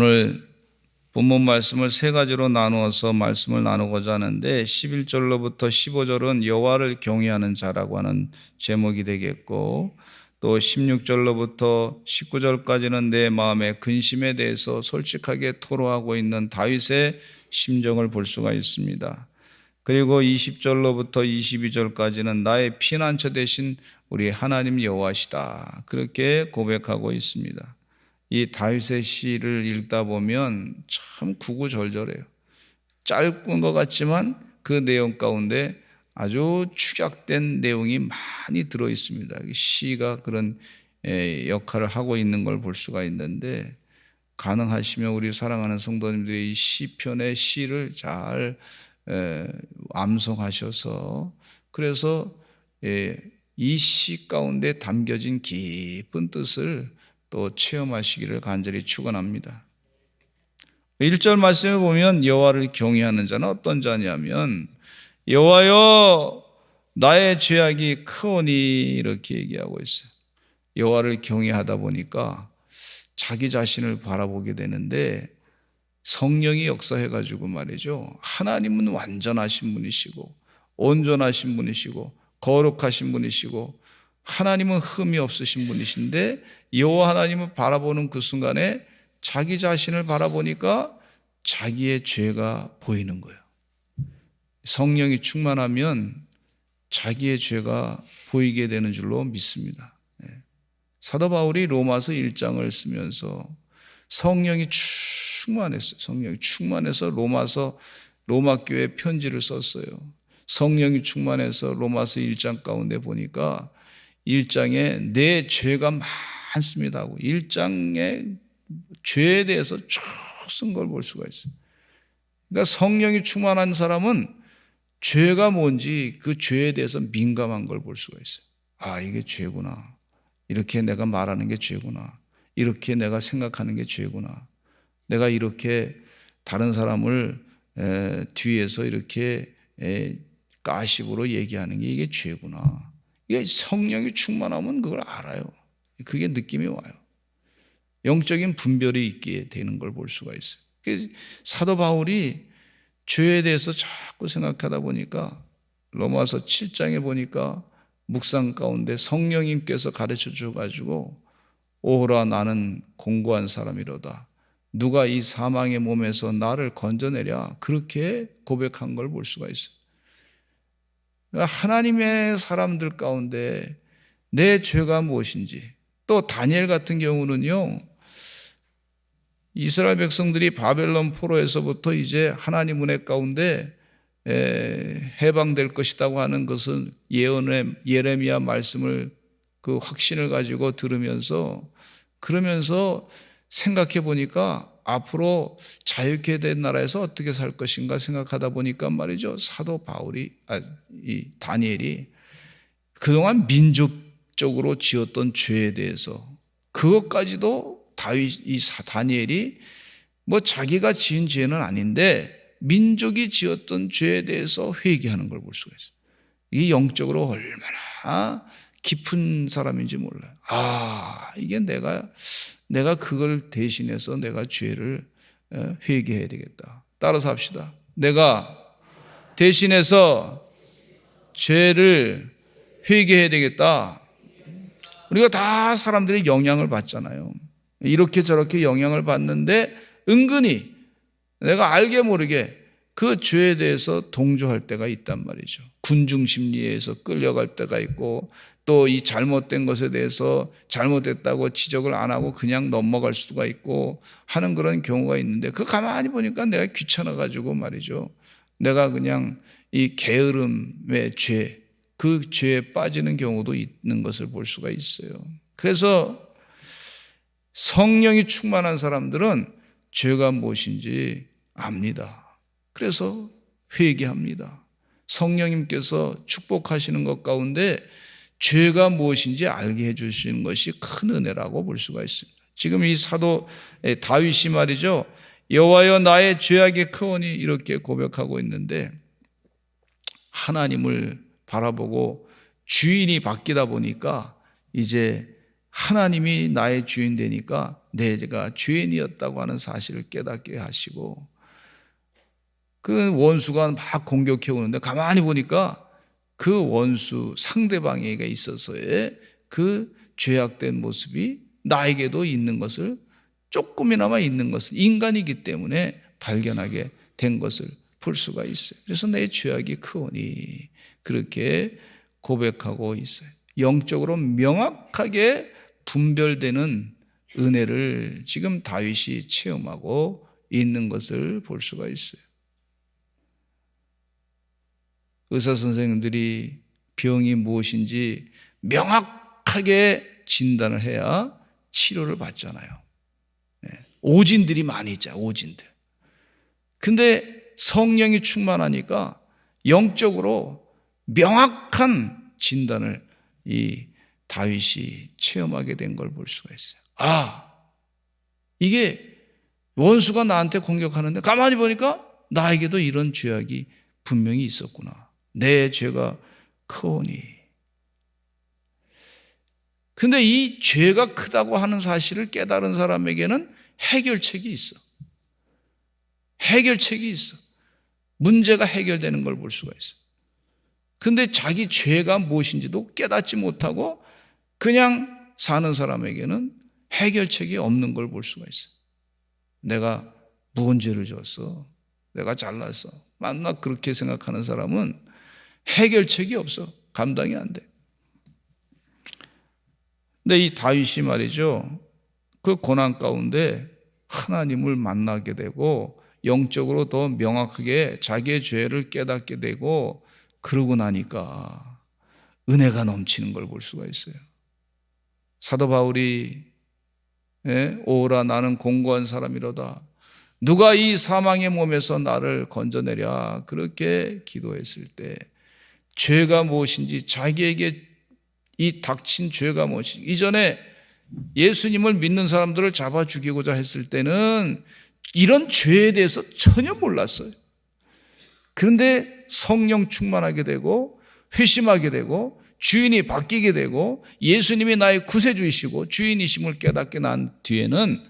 오늘 본문 말씀을 세 가지로 나누어서 말씀을 나누고자 하는데 11절로부터 15절은 여호와를 경외하는 자라고 하는 제목이 되겠고, 또 16절로부터 19절까지는 내 마음의 근심에 대해서 솔직하게 토로하고 있는 다윗의 심정을 볼 수가 있습니다. 그리고 20절로부터 22절까지는 나의 피난처 되신 우리 하나님 여호와시다, 그렇게 고백하고 있습니다. 이 다윗의 시를 읽다 보면 참 구구절절해요. 짧은 것 같지만 그 내용 가운데 아주 축약된 내용이 많이 들어 있습니다. 시가 그런 역할을 하고 있는 걸 볼 수가 있는데, 가능하시면 우리 사랑하는 성도님들이 이 시편의 시를 잘 암송하셔서, 그래서 이 시 가운데 담겨진 깊은 뜻을 또 체험하시기를 간절히 축원합니다. 1절 말씀에 보면 여호와를 경외하는 자는 어떤 자냐면, 여호와여 나의 죄악이 크오니, 이렇게 얘기하고 있어요. 여호와를 경외하다 보니까 자기 자신을 바라보게 되는데, 성령이 역사해가지고 말이죠, 하나님은 완전하신 분이시고 온전하신 분이시고 거룩하신 분이시고 하나님은 흠이 없으신 분이신데, 여호와 하나님을 바라보는 그 순간에 자기 자신을 바라보니까 자기의 죄가 보이는 거예요. 성령이 충만하면 자기의 죄가 보이게 되는 줄로 믿습니다. 사도 바울이 로마서 1장을 쓰면서 성령이 충만했어요. 성령이 충만해서 로마 교회 편지를 썼어요. 성령이 충만해서 로마서 1장 가운데 보니까 1장에 내 죄가 많습니다 하고 1장에 죄에 대해서 쭉 쓴 걸 볼 수가 있어요. 그러니까 성령이 충만한 사람은 죄가 뭔지 그 죄에 대해서 민감한 걸 볼 수가 있어요. 아, 이게 죄구나. 이렇게 내가 말하는 게 죄구나. 이렇게 내가 생각하는 게 죄구나. 내가 이렇게 다른 사람을 뒤에서 이렇게 가십으로 얘기하는 게 이게 죄구나. 이게 성령이 충만하면 그걸 알아요. 그게 느낌이 와요. 영적인 분별이 있게 되는 걸 볼 수가 있어요. 그래서 사도 바울이 죄에 대해서 자꾸 생각하다 보니까 로마서 7장에 보니까 묵상 가운데 성령님께서 가르쳐 주셔가지고, 오호라 나는 공고한 사람이로다. 누가 이 사망의 몸에서 나를 건져내랴, 그렇게 고백한 걸 볼 수가 있어요. 하나님의 사람들 가운데 내 죄가 무엇인지, 또 다니엘 같은 경우는요, 이스라엘 백성들이 바벨론 포로에서부터 이제 하나님 은혜 가운데 해방될 것이라고 하는 것은 예언의 예레미야 말씀을 그 확신을 가지고 들으면서, 그러면서 생각해 보니까 앞으로 자유케 된 나라에서 어떻게 살 것인가 생각하다 보니까 말이죠, 사도 이 다니엘이 그동안 민족적으로 지었던 죄에 대해서, 그것까지도 다니엘이 뭐 자기가 지은 죄는 아닌데 민족이 지었던 죄에 대해서 회개하는 걸 볼 수가 있어요. 이게 영적으로 얼마나 깊은 사람인지 몰라요. 아, 이게 내가 그걸 대신해서 내가 죄를 회개해야 되겠다. 따라서 합시다. 내가 대신해서 죄를 회개해야 되겠다. 우리가 다 사람들이 영향을 받잖아요. 이렇게 저렇게 영향을 받는데 은근히 내가 알게 모르게 그 죄에 대해서 동조할 때가 있단 말이죠. 군중 심리에 의해서 끌려갈 때가 있고, 또 이 잘못된 것에 대해서 잘못됐다고 지적을 안 하고 그냥 넘어갈 수가 있고 하는 그런 경우가 있는데, 그 가만히 보니까 내가 귀찮아가지고 말이죠, 내가 그냥 이 게으름의 죄, 그 죄에 빠지는 경우도 있는 것을 볼 수가 있어요. 그래서 성령이 충만한 사람들은 죄가 무엇인지 압니다. 그래서 회개합니다. 성령님께서 축복하시는 것 가운데 죄가 무엇인지 알게 해주시는 것이 큰 은혜라고 볼 수가 있습니다. 지금 이 사도 다윗이 말이죠, 여호와여 나의 죄악이 크오니, 이렇게 고백하고 있는데, 하나님을 바라보고 주인이 바뀌다 보니까 이제 하나님이 나의 주인 되니까 내가 죄인이었다고 하는 사실을 깨닫게 하시고, 그 원수가 막 공격해 오는데 가만히 보니까 그 원수 상대방에게 있어서의 그 죄악된 모습이 나에게도 있는 것을, 조금이나마 있는 것을 인간이기 때문에 발견하게 된 것을 볼 수가 있어요. 그래서 내 죄악이 크오니 그렇게 고백하고 있어요. 영적으로 명확하게 분별되는 은혜를 지금 다윗이 체험하고 있는 것을 볼 수가 있어요. 의사 선생님들이 병이 무엇인지 명확하게 진단을 해야 치료를 받잖아요. 오진들이 많이 있잖아요. 오진들. 근데 성령이 충만하니까 영적으로 명확한 진단을 이 다윗이 체험하게 된 걸 볼 수가 있어요. 아, 이게 원수가 나한테 공격하는데 가만히 보니까 나에게도 이런 죄악이 분명히 있었구나. 내 죄가 크오니. 근데 이 죄가 크다고 하는 사실을 깨달은 사람에게는 해결책이 있어. 해결책이 있어. 문제가 해결되는 걸 볼 수가 있어. 근데 자기 죄가 무엇인지도 깨닫지 못하고 그냥 사는 사람에게는 해결책이 없는 걸 볼 수가 있어. 내가 무슨 죄를 졌어? 내가 잘났어? 만나 그렇게 생각하는 사람은 해결책이 없어. 감당이 안 돼. 근데 이 다윗이 말이죠, 그 고난 가운데 하나님을 만나게 되고 영적으로 더 명확하게 자기의 죄를 깨닫게 되고 그러고 나니까 은혜가 넘치는 걸 볼 수가 있어요. 사도 바울이 오라 나는 공고한 사람이로다. 누가 이 사망의 몸에서 나를 건져내랴. 그렇게 기도했을 때 죄가 무엇인지, 자기에게 이 닥친 죄가 무엇인지, 이전에 예수님을 믿는 사람들을 잡아 죽이고자 했을 때는 이런 죄에 대해서 전혀 몰랐어요. 그런데 성령 충만하게 되고 회심하게 되고 주인이 바뀌게 되고 예수님이 나의 구세주이시고 주인이심을 깨닫게 난 뒤에는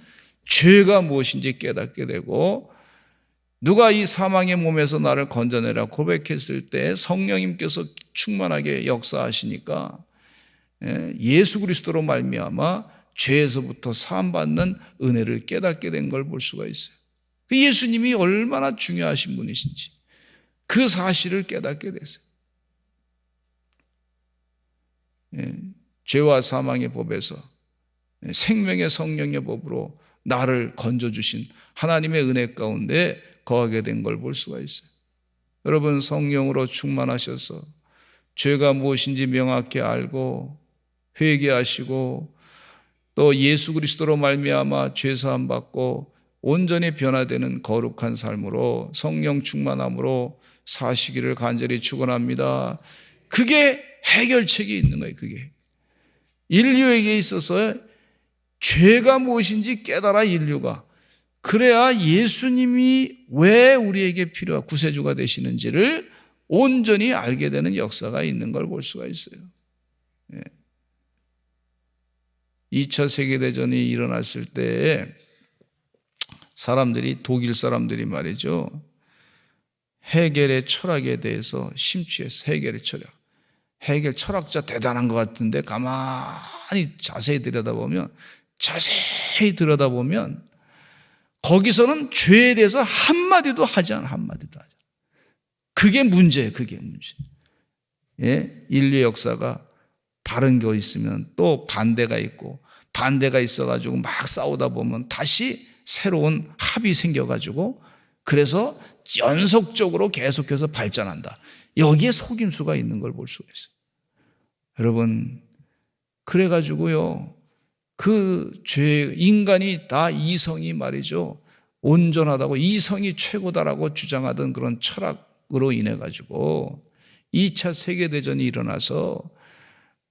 죄가 무엇인지 깨닫게 되고, 누가 이 사망의 몸에서 나를 건져내라 고백했을 때 성령님께서 충만하게 역사하시니까 예수 그리스도로 말미암아 죄에서부터 사함받는 은혜를 깨닫게 된 걸 볼 수가 있어요. 예수님이 얼마나 중요하신 분이신지 그 사실을 깨닫게 됐어요. 죄와 사망의 법에서 생명의 성령의 법으로 나를 건져주신 하나님의 은혜 가운데 거하게 된 걸 볼 수가 있어요. 여러분, 성령으로 충만하셔서 죄가 무엇인지 명확히 알고 회개하시고 또 예수 그리스도로 말미암아 죄사함 받고 온전히 변화되는 거룩한 삶으로 성령 충만함으로 사시기를 간절히 축원합니다. 그게 해결책이 있는 거예요. 그게 인류에게 있어서 죄가 무엇인지 깨달아 인류가, 그래야 예수님이 왜 우리에게 필요한 구세주가 되시는지를 온전히 알게 되는 역사가 있는 걸 볼 수가 있어요. 2차 세계대전이 일어났을 때 사람들이, 독일 사람들이 말이죠, 헤겔의 철학에 대해서 심취했어. 헤겔의 철학. 헤겔 철학자 대단한 것 같은데 가만히 자세히 들여다보면 거기서는 죄에 대해서 한마디도 하지 않아. 한마디도 하지 않아. 그게 문제예요. 그게 문제. 인류의 역사가 바른 게 있으면 또 반대가 있고, 반대가 있어가지고 막 싸우다 보면 다시 새로운 합이 생겨가지고, 그래서 연속적으로 계속해서 발전한다. 여기에 속임수가 있는 걸 볼 수가 있어요. 여러분, 그래가지고요, 그 죄, 인간이 다 이성이 말이죠, 온전하다고, 이성이 최고다라고 주장하던 그런 철학으로 인해가지고 2차 세계대전이 일어나서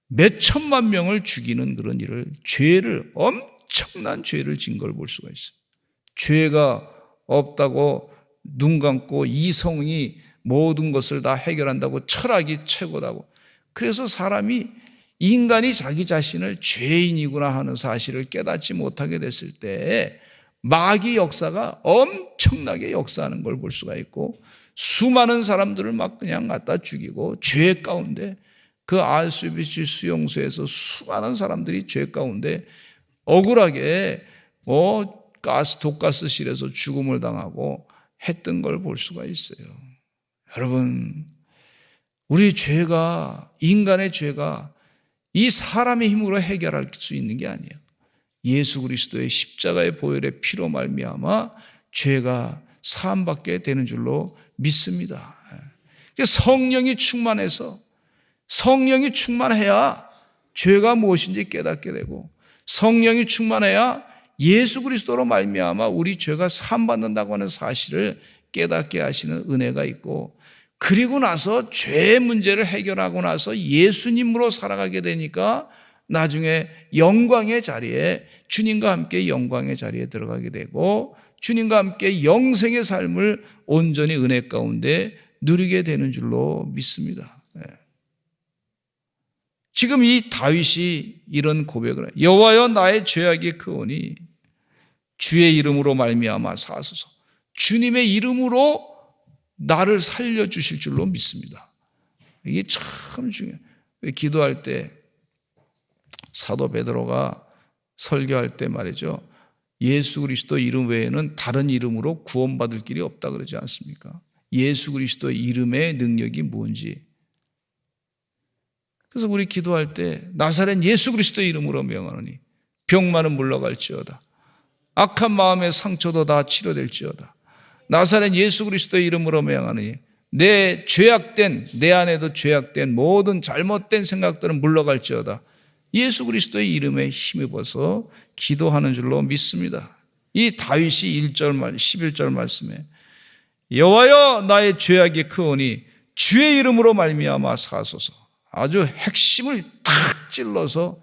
몇 천만 명을 죽이는 그런 일을, 죄를, 엄청난 죄를 진 걸 볼 수가 있어요. 죄가 없다고 눈 감고 이성이 모든 것을 다 해결한다고, 철학이 최고다고. 그래서 사람이 인간이 자기 자신을 죄인이구나 하는 사실을 깨닫지 못하게 됐을 때 마귀 역사가 엄청나게 역사하는 걸 볼 수가 있고, 수많은 사람들을 막 그냥 갖다 죽이고, 죄 가운데 그 RCBC 수용소에서 수많은 사람들이 죄 가운데 억울하게 독가스실에서 죽음을 당하고 했던 걸 볼 수가 있어요. 여러분, 우리 죄가, 인간의 죄가 이 사람의 힘으로 해결할 수 있는 게 아니에요. 예수 그리스도의 십자가의 보혈의 피로 말미암아 죄가 사함받게 되는 줄로 믿습니다. 성령이 충만해서, 성령이 충만해야 죄가 무엇인지 깨닫게 되고, 성령이 충만해야 예수 그리스도로 말미암아 우리 죄가 사함받는다고 하는 사실을 깨닫게 하시는 은혜가 있고, 그리고 나서 죄의 문제를 해결하고 나서 예수님으로 살아가게 되니까 나중에 영광의 자리에, 주님과 함께 영광의 자리에 들어가게 되고, 주님과 함께 영생의 삶을 온전히 은혜 가운데 누리게 되는 줄로 믿습니다. 지금 이 다윗이 이런 고백을 해요. 여호와여, 나의 죄악이 크오니 주의 이름으로 말미암아 사하소서. 주님의 이름으로 나를 살려주실 줄로 믿습니다. 이게 참 중요해요. 기도할 때 사도 베드로가 설교할 때 말이죠, 예수 그리스도 이름 외에는 다른 이름으로 구원받을 길이 없다 그러지 않습니까? 예수 그리스도 이름의 능력이 뭔지. 그래서 우리 기도할 때 나사렛 예수 그리스도 이름으로 명하노니 병만은 물러갈지어다, 악한 마음의 상처도 다 치료될지어다. 나사렛 예수 그리스도의 이름으로 명하니 내 죄악된, 내 안에도 죄악된 모든 잘못된 생각들은 물러갈지어다. 예수 그리스도의 이름에 힘입어서 기도하는 줄로 믿습니다. 이 다윗이 11절 말씀에 여호와여, 나의 죄악이 크오니 주의 이름으로 말미암아 사하소서. 아주 핵심을 탁 찔러서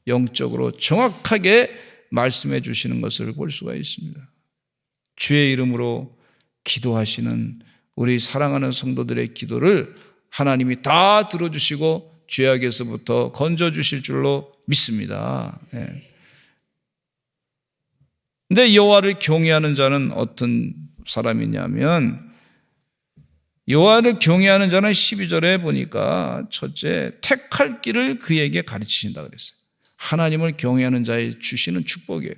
영적으로 정확하게 말씀해 주시는 것을 볼 수가 있습니다. 주의 이름으로 기도하시는 우리 사랑하는 성도들의 기도를 하나님이 다 들어주시고 죄악에서부터 건져주실 줄로 믿습니다. 근데 여호와를 경외하는 자는 어떤 사람이냐면, 여호와를 경외하는 자는 12절에 보니까 첫째, 택할 길을 그에게 가르치신다 그랬어요. 하나님을 경외하는 자에 주시는 축복이에요.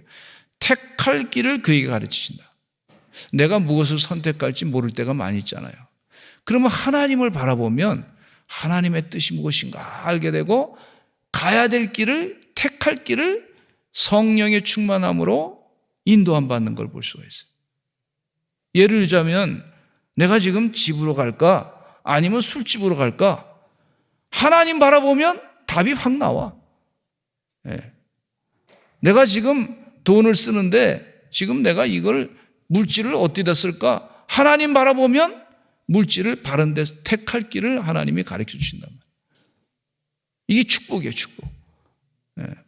택할 길을 그에게 가르치신다. 내가 무엇을 선택할지 모를 때가 많이 있잖아요. 그러면 하나님을 바라보면 하나님의 뜻이 무엇인가 알게 되고, 가야 될 길을, 택할 길을 성령의 충만함으로 인도함 받는 걸 볼 수가 있어요. 예를 들자면 내가 지금 집으로 갈까 아니면 술집으로 갈까? 하나님 바라보면 답이 확 나와. 내가 지금 돈을 쓰는데 지금 내가 이걸 물질을 어디다 쓸까? 하나님 바라보면 물질을 바른 데서 택할 길을 하나님이 가르쳐 주신단 말이에요. 이게 축복이에요, 축복.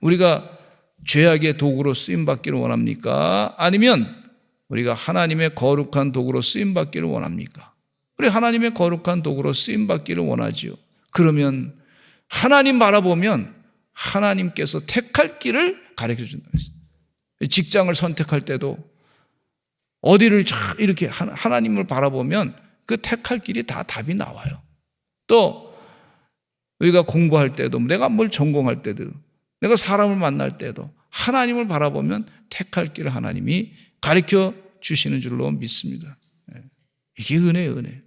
우리가 죄악의 도구로 쓰임받기를 원합니까? 아니면 우리가 하나님의 거룩한 도구로 쓰임받기를 원합니까? 우리 하나님의 거룩한 도구로 쓰임받기를 원하지요. 그러면 하나님 바라보면 하나님께서 택할 길을 가르쳐 준다. 직장을 선택할 때도 어디를 이렇게 하나님을 바라보면 그 택할 길이 다 답이 나와요. 또 우리가 공부할 때도, 내가 뭘 전공할 때도, 내가 사람을 만날 때도 하나님을 바라보면 택할 길을 하나님이 가르쳐 주시는 줄로 믿습니다. 이게 은혜예요, 은혜.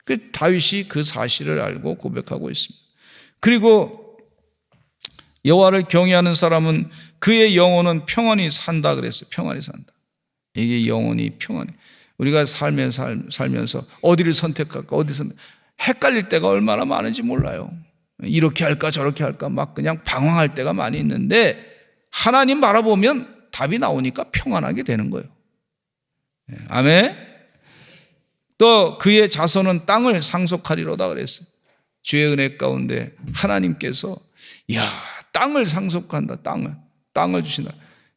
그 다윗이 그 사실을 알고 고백하고 있습니다. 그리고 여호와를 경외하는 사람은 그의 영혼은 평안히 산다 그랬어요. 평안히 산다. 이게 영혼이 평안히. 우리가 살면서 어디를 선택할까, 헷갈릴 때가 얼마나 많은지 몰라요. 이렇게 할까 저렇게 할까 막 그냥 방황할 때가 많이 있는데, 하나님 바라보면 답이 나오니까 평안하게 되는 거예요. 아멘. 또 그의 자손은 땅을 상속하리로다 그랬어요. 주의 은혜 가운데 하나님께서 땅을 상속한다. 땅을 주신다.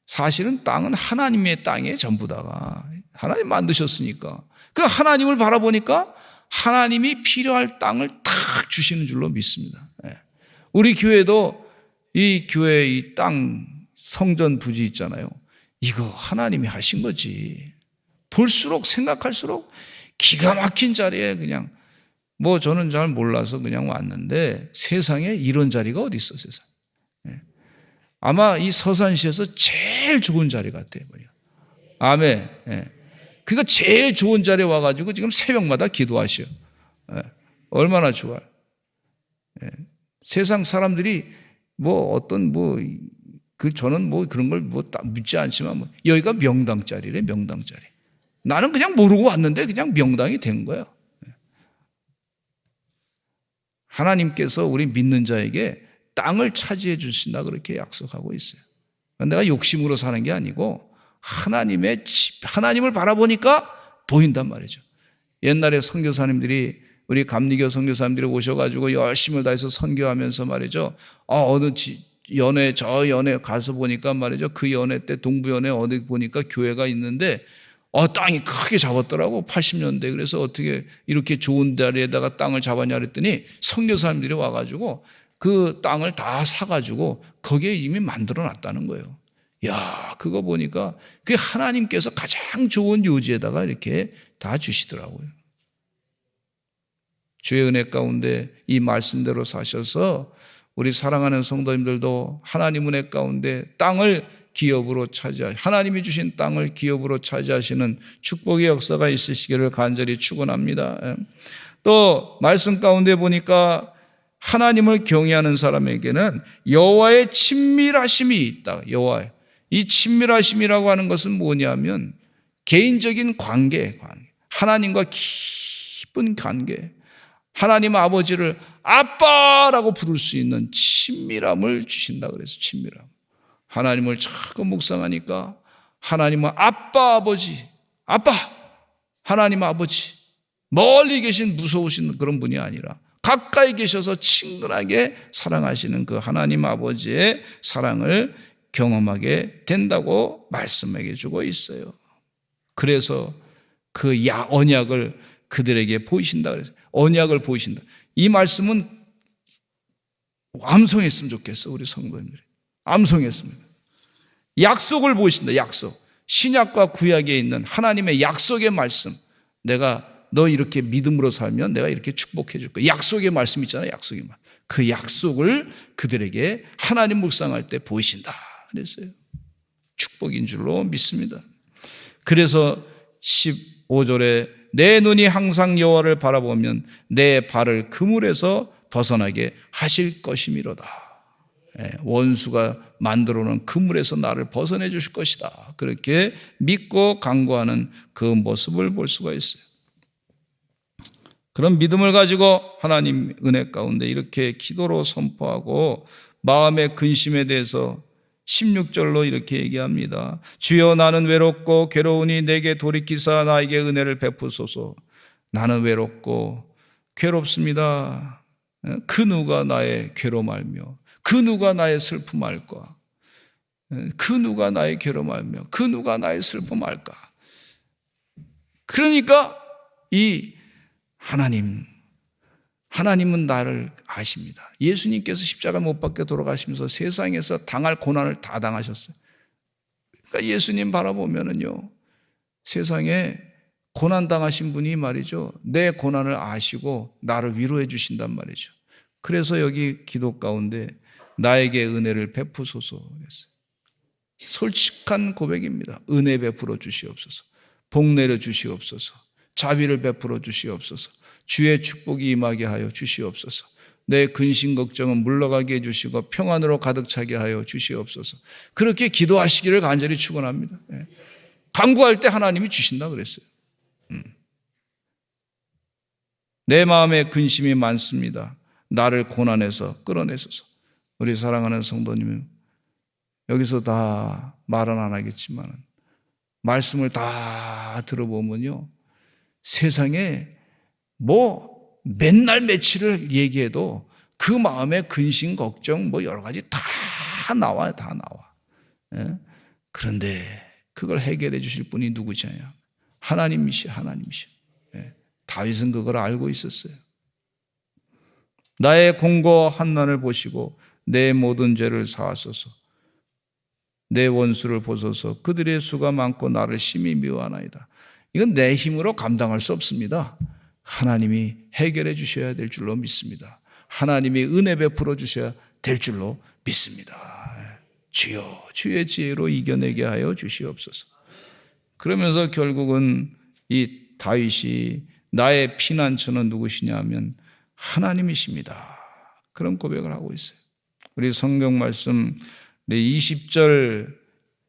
사실은 땅은 하나님의 땅에 전부다가 하나님 만드셨으니까 그 하나님을 바라보니까 하나님이 필요할 땅을 탁 주시는 줄로 믿습니다. 우리 교회도 이 교회 이 땅 성전 부지 있잖아요. 이거 하나님이 하신 거지. 볼수록 생각할수록 기가 막힌 자리에 그냥 뭐 저는 잘 몰라서 그냥 왔는데 세상에 이런 자리가 어디 있어 세상. 아마 이 서산시에서 제일 좋은 자리 같아요. 아멘. 그러니까 제일 좋은 자리에 와가지고 지금 새벽마다 기도하셔. 얼마나 좋아요. 세상 사람들이 뭐 어떤 저는 뭐 그런 걸 뭐 묻지 않지만 여기가 명당 자리래, 명당 자리. 나는 그냥 모르고 왔는데 그냥 명당이 된 거야. 하나님께서 우리 믿는 자에게 땅을 차지해 주신다 그렇게 약속하고 있어요. 내가 욕심으로 사는 게 아니고 하나님을 바라보니까 보인단 말이죠. 옛날에 선교사님들이 우리 감리교 선교사님들이 오셔가지고 열심을 다해서 선교하면서 말이죠. 어느 연회 저 연회 가서 보니까 말이죠. 그 연회 때 동부연회 어디 보니까 교회가 있는데 땅이 크게 잡았더라고 80년대. 그래서 어떻게 이렇게 좋은 자리에다가 땅을 잡았냐 그랬더니 선교사님들이 와가지고 그 땅을 다 사가지고 거기에 이미 만들어 놨다는 거예요. 야, 그거 보니까 그게 하나님께서 가장 좋은 요지에다가 이렇게 다 주시더라고요. 주의 은혜 가운데 이 말씀대로 사셔서 우리 사랑하는 성도님들도 하나님 은혜 가운데 땅을 기업으로 하나님이 주신 땅을 기업으로 차지하시는 축복의 역사가 있으시기를 간절히 축원합니다. 또 말씀 가운데 보니까 하나님을 경외하는 사람에게는 여호와의 친밀하심이 있다. 여호와의 이 친밀하심이라고 하는 것은 뭐냐면 개인적인 관계, 하나님과 깊은 관계, 하나님 아버지를 아빠라고 부를 수 있는 친밀함을 주신다 그래서 친밀함. 하나님을 자꾸 묵상하니까 하나님은 아빠 아버지, 아빠 하나님 아버지, 멀리 계신 무서우신 그런 분이 아니라 가까이 계셔서 친근하게 사랑하시는 그 하나님 아버지의 사랑을 경험하게 된다고 말씀해 주고 있어요. 그래서 그 언약을 그들에게 보이신다 그랬어요. 언약을 보이신다. 이 말씀은 암송했으면 좋겠어, 우리 성도님들이. 암송했습니다. 약속을 보이신다, 약속. 신약과 구약에 있는 하나님의 약속의 말씀. 내가 너 이렇게 믿음으로 살면 내가 이렇게 축복해 줄 거야. 약속의 말씀 있잖아요, 약속의 말. 그 약속을 그들에게 하나님 묵상할 때 보이신다 그랬어요. 축복인 줄로 믿습니다. 그래서 15절에 내 눈이 항상 여호와를 바라보면 내 발을 그물에서 벗어나게 하실 것이미로다. 원수가 만들어 놓은 그물에서 나를 벗어내 주실 것이다. 그렇게 믿고 간구하는 그 모습을 볼 수가 있어요. 그런 믿음을 가지고 하나님 은혜 가운데 이렇게 기도로 선포하고 마음의 근심에 대해서 16절로 이렇게 얘기합니다. 주여 나는 외롭고 괴로우니 내게 돌이키사 나에게 은혜를 베푸소서. 나는 외롭고 괴롭습니다. 그 누가 나의 괴로움 알며 그 누가 나의 슬픔 알까? 그 누가 나의 괴로움 알며 그 누가 나의 슬픔 알까? 그러니까 이 하나님은 나를 아십니다. 예수님께서 십자가 못 박혀 돌아가시면서 세상에서 당할 고난을 다 당하셨어요. 그러니까 예수님 바라보면은요, 세상에 고난 당하신 분이 말이죠, 내 고난을 아시고 나를 위로해 주신단 말이죠. 그래서 여기 기도 가운데 나에게 은혜를 베푸소서 그랬어요. 솔직한 고백입니다. 은혜 베풀어 주시옵소서. 복 내려 주시옵소서. 자비를 베풀어 주시옵소서. 주의 축복이 임하게 하여 주시옵소서. 내 근심 걱정은 물러가게 해주시고 평안으로 가득 차게 하여 주시옵소서. 그렇게 기도하시기를 간절히 축원합니다. 간구할 때 하나님이 주신다 그랬어요. 내 마음에 근심이 많습니다. 나를 고난에서 끌어내소서. 우리 사랑하는 성도님은 여기서 다 말은 안 하겠지만 말씀을 다 들어보면요, 세상에 뭐 맨날 며칠을 얘기해도 그 마음의 근심 걱정 뭐 여러 가지 다 나와요. 다 나와. 그런데 그걸 해결해 주실 분이 누구시냐? 하나님이시여. 다윗은 그걸 알고 있었어요. 나의 공고와 환난을 보시고 내 모든 죄를 사하소서. 내 원수를 보소서. 그들의 수가 많고 나를 심히 미워하나이다. 이건 내 힘으로 감당할 수 없습니다. 하나님이 해결해 주셔야 될 줄로 믿습니다. 하나님이 은혜 베풀어 주셔야 될 줄로 믿습니다. 주여, 주의 지혜로 이겨내게 하여 주시옵소서. 그러면서 결국은 이 다윗이 나의 피난처는 누구시냐 하면 하나님이십니다. 그런 고백을 하고 있어요. 우리 성경 말씀 20절,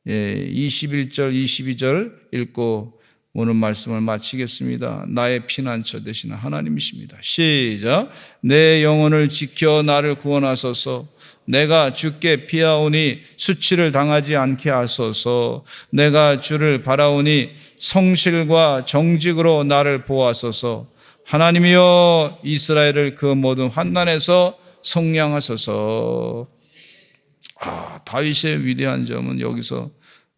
21절, 22절 읽고 오늘 말씀을 마치겠습니다. 나의 피난처 되시는 하나님이십니다. 시작. 내 영혼을 지켜 나를 구원하소서. 내가 주께 피하오니 수치를 당하지 않게 하소서. 내가 주를 바라오니 성실과 정직으로 나를 보호하소서. 하나님이여 이스라엘을 그 모든 환난에서 속량하소서. 다윗의 위대한 점은 여기서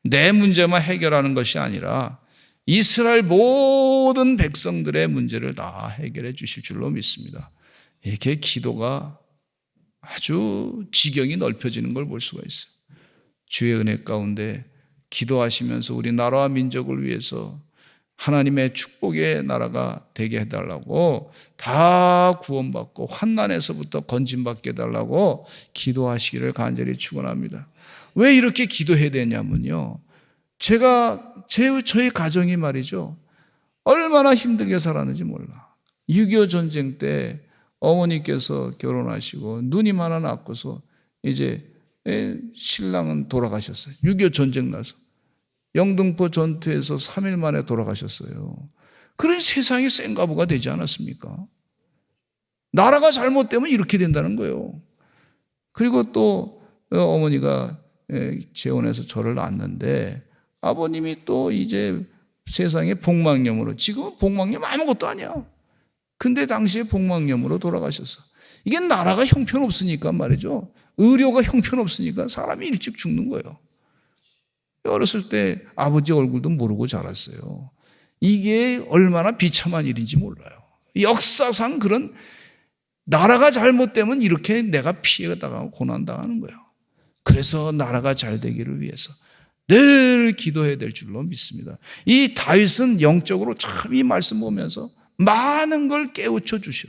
내 문제만 해결하는 것이 아니라 이스라엘 모든 백성들의 문제를 다 해결해 주실 줄로 믿습니다. 이렇게 기도가 아주 지경이 넓혀지는 걸 볼 수가 있어요. 주의 은혜 가운데 기도하시면서 우리 나라와 민족을 위해서 하나님의 축복의 나라가 되게 해달라고, 다 구원받고 환난에서부터 건짐받게 해달라고 기도하시기를 간절히 축원합니다. 왜 이렇게 기도해야 되냐면요, 저희 가정이 말이죠, 얼마나 힘들게 살았는지 몰라. 6.25 전쟁 때 어머니께서 결혼하시고 누님 하나 낳고서 이제 신랑은 돌아가셨어요. 6.25 전쟁 나서 영등포 전투에서 3일 만에 돌아가셨어요. 그런 세상이 생가부가 되지 않았습니까? 나라가 잘못되면 이렇게 된다는 거예요. 그리고 또 어머니가 재혼해서 저를 낳았는데 아버님이 또 이제 세상에 복막염으로, 지금은 복막염 아무것도 아니야. 근데 당시에 복막염으로 돌아가셨어. 이게 나라가 형편없으니까 말이죠. 의료가 형편없으니까 사람이 일찍 죽는 거예요. 어렸을 때 아버지 얼굴도 모르고 자랐어요. 이게 얼마나 비참한 일인지 몰라요. 역사상 그런, 나라가 잘못되면 이렇게 내가 피해당하고 고난당하는 거예요. 그래서 나라가 잘 되기를 위해서 늘 기도해야 될 줄로 믿습니다. 이 다윗은 영적으로 참 이 말씀 보면서 많은 걸 깨우쳐 주셔.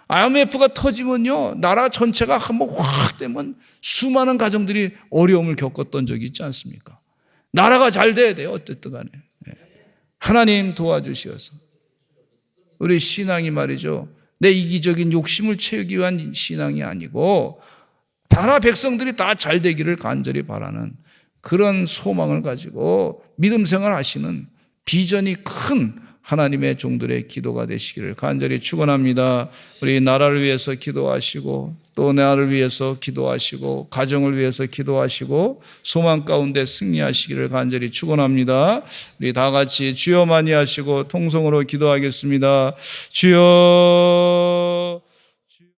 IMF가 터지면요, 나라 전체가 한번 확 되면 수많은 가정들이 어려움을 겪었던 적이 있지 않습니까? 나라가 잘 돼야 돼요, 어쨌든 간에. 하나님 도와주시어서 우리 신앙이 말이죠, 내 이기적인 욕심을 채우기 위한 신앙이 아니고 나라 백성들이 다 잘 되기를 간절히 바라는 그런 소망을 가지고 믿음 생활 하시는 비전이 큰 하나님의 종들의 기도가 되시기를 간절히 축원합니다. 우리 나라를 위해서 기도하시고 또 나라를 위해서 기도하시고 가정을 위해서 기도하시고 소망 가운데 승리하시기를 간절히 축원합니다. 우리 다 같이 주여 많이 하시고 통성으로 기도하겠습니다. 주여